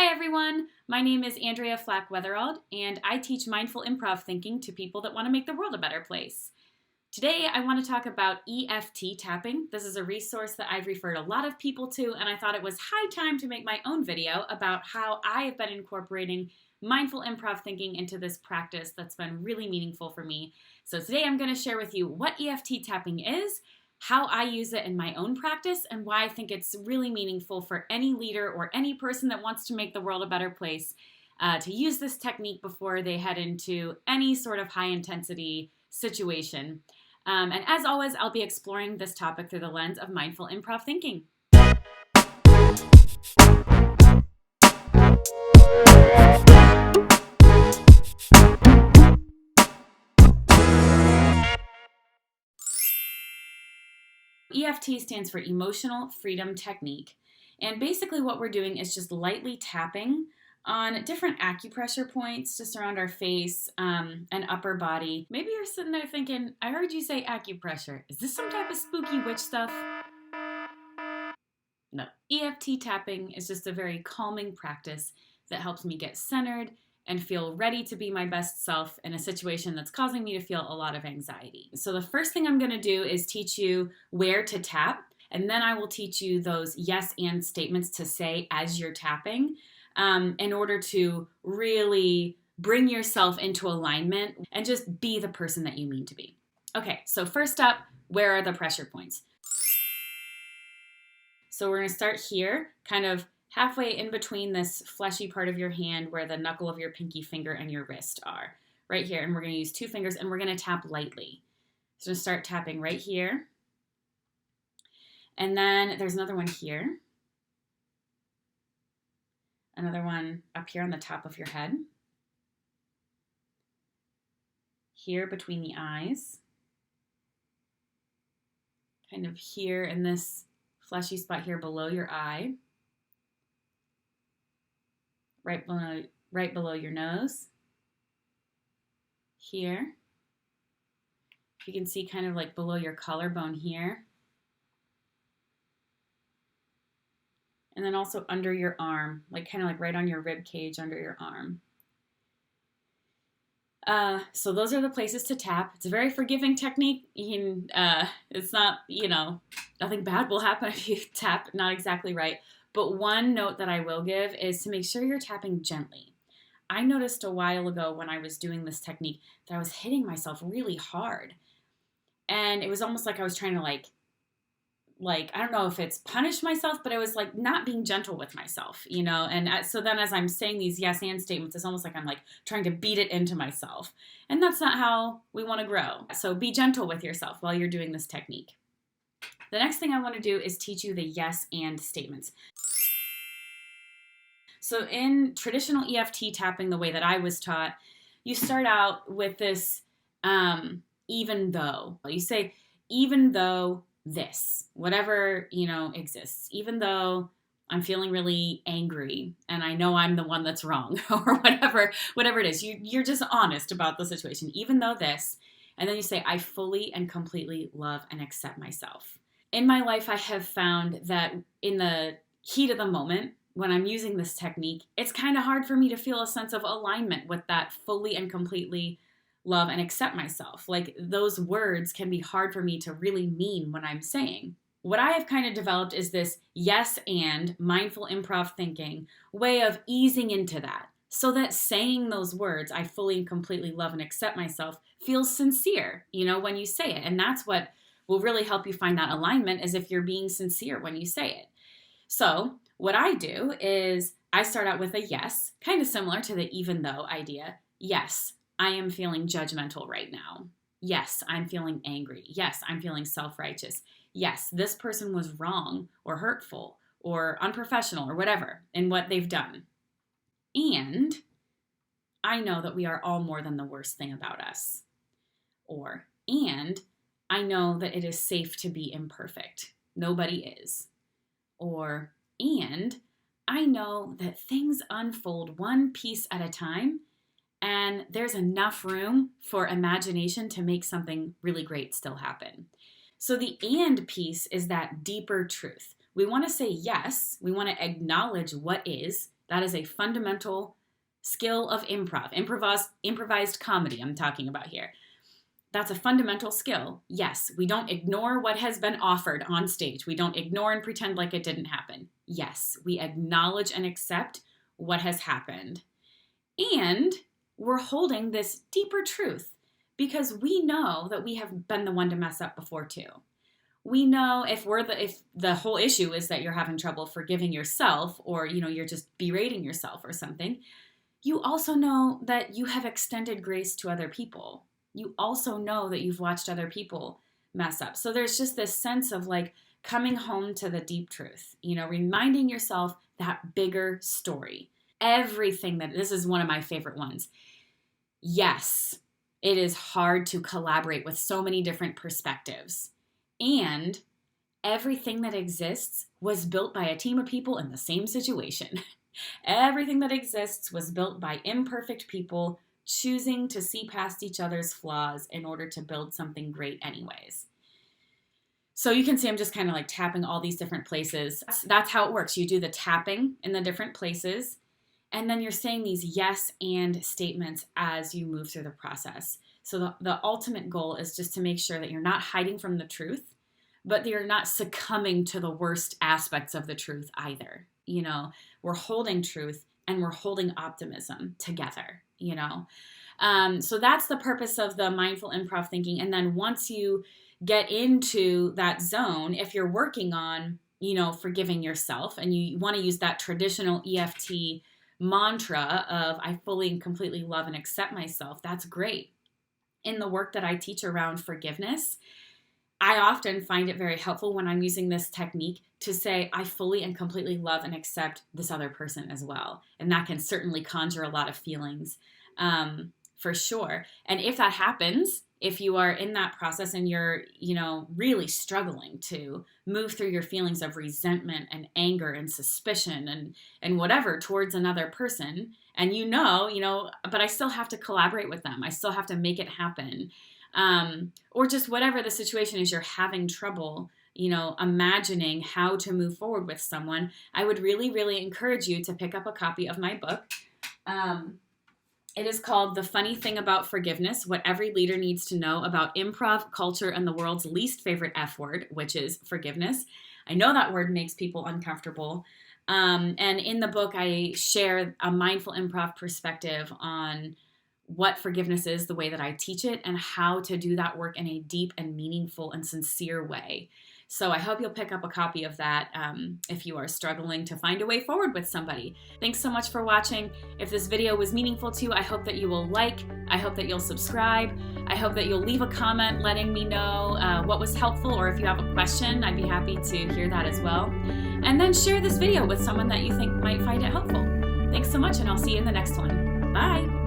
Hi everyone, my name is Andrea Flack-Wetherald, and I teach mindful improv thinking to people that want to make the world a better place. Today I want to talk about EFT tapping. This is a resource that I've referred a lot of people to, and I thought it was high time to make my own video about how I have been incorporating mindful improv thinking into this practice that's been really meaningful for me. So today I'm going to share with you what EFT tapping is, how I use it in my own practice, and why I think it's really meaningful for any leader or any person that wants to make the world a better place to use this technique before they head into any sort of high-intensity situation. And as always, I'll be exploring this topic through the lens of mindful improv thinking. EFT stands for Emotional Freedom Technique, and basically what we're doing is just lightly tapping on different acupressure points just around our face and upper body. Maybe you're sitting there thinking, I heard you say acupressure. Is this some type of spooky witch stuff? No. EFT tapping is just a very calming practice that helps me get centered and feel ready to be my best self in a situation that's causing me to feel a lot of anxiety. So the first thing I'm going to do is teach you where to tap, and then I will teach you those yes and statements to say as you're tapping in order to really bring yourself into alignment and just be the person that you mean to be. Okay, so first up, where are the pressure points? So we're going to start here, kind of halfway in between this fleshy part of your hand where the knuckle of your pinky finger and your wrist are. Right here. And we're going to use two fingers and we're going to tap lightly. So we're going to start tapping right here. And then there's another one here. Another one up here on the top of your head. Here between the eyes. Kind of here in this fleshy spot here below your eye. Right below your nose. Here. You can see kind of like below your collarbone here. And then also under your arm, like kind of like right on your rib cage under your arm. So those are the places to tap. It's a very forgiving technique. You can, it's not, nothing bad will happen if you tap not exactly right. But one note that I will give is to make sure you're tapping gently. I noticed a while ago when I was doing this technique that I was hitting myself really hard. And it was almost like I was trying to like I don't know if it's punish myself, but it was like not being gentle with myself, And so then as I'm saying these yes and statements, it's almost like I'm like trying to beat it into myself. And that's not how we want to grow. So be gentle with yourself while you're doing this technique. The next thing I want to do is teach you the yes and statements. So in traditional EFT tapping, the way that I was taught, you start out with this even though. You say, even though this, whatever, exists, even though I'm feeling really angry and I know I'm the one that's wrong or whatever it is, you're just honest about the situation, even though this, and then you say, I fully and completely love and accept myself. In my life, I have found that in the heat of the moment, when I'm using this technique, it's kind of hard for me to feel a sense of alignment with that fully and completely love and accept myself. Like those words can be hard for me to really mean when I'm saying. What I have kind of developed is this yes and mindful improv thinking way of easing into that so that saying those words, I fully and completely love and accept myself, feels sincere, when you say it. And that's what will really help you find that alignment is if you're being sincere when you say it. So what I do is I start out with a yes, kind of similar to the even though idea. Yes, I am feeling judgmental right now. Yes, I'm feeling angry. Yes, I'm feeling self-righteous. Yes, this person was wrong or hurtful or unprofessional or whatever in what they've done. And I know that we are all more than the worst thing about us. And I know that it is safe to be imperfect. Nobody is. And I know that things unfold one piece at a time, and there's enough room for imagination to make something really great still happen. So the and piece is that deeper truth. We want to say yes, we want to acknowledge what is, That is a fundamental skill of improvised comedy I'm talking about here. That's a fundamental skill. Yes, we don't ignore what has been offered on stage. We don't ignore and pretend like it didn't happen. Yes, we acknowledge and accept what has happened. And we're holding this deeper truth because we know that we have been the one to mess up before too. We know if the whole issue is that you're having trouble forgiving yourself, or you're just berating yourself or something, you also know that you have extended grace to other people. You also know that you've watched other people mess up. So there's just this sense of like coming home to the deep truth, reminding yourself that bigger story. This is one of my favorite ones. Yes, it is hard to collaborate with so many different perspectives. And everything that exists was built by a team of people in the same situation. Everything that exists was built by imperfect people choosing to see past each other's flaws in order to build something great anyways. So you can see I'm just kind of like tapping all these different places. That's how it works. You do the tapping in the different places, and then you're saying these yes and statements as you move through the process. So the ultimate goal is just to make sure that you're not hiding from the truth, but that you're not succumbing to the worst aspects of the truth either. We're holding truth and we're holding optimism together, So that's the purpose of the mindful improv thinking. And then once you get into that zone, if you're working on, forgiving yourself, and you want to use that traditional EFT mantra of I fully and completely love and accept myself, that's great. In the work that I teach around forgiveness, I often find it very helpful when I'm using this technique to say I fully and completely love and accept this other person as well. And that can certainly conjure a lot of feelings, for sure. And if that happens, if you are in that process and you're, really struggling to move through your feelings of resentment and anger and suspicion and whatever towards another person, and but I still have to collaborate with them. I still have to make it happen. Or just whatever the situation is, you're having trouble, imagining how to move forward with someone, I would really, really encourage you to pick up a copy of my book. It is called The Funny Thing About Forgiveness, What Every Leader Needs to Know About Improv, Culture, and the World's Least Favorite F Word, which is forgiveness. I know that word makes people uncomfortable. And in the book, I share a mindful improv perspective on what forgiveness is, the way that I teach it, and how to do that work in a deep and meaningful and sincere way. So I hope you'll pick up a copy of that if you are struggling to find a way forward with somebody. Thanks so much for watching. If this video was meaningful to you, I hope that you will like. I hope that you'll subscribe. I hope that you'll leave a comment letting me know what was helpful, or if you have a question, I'd be happy to hear that as well. And then share this video with someone that you think might find it helpful. Thanks so much, and I'll see you in the next one. Bye.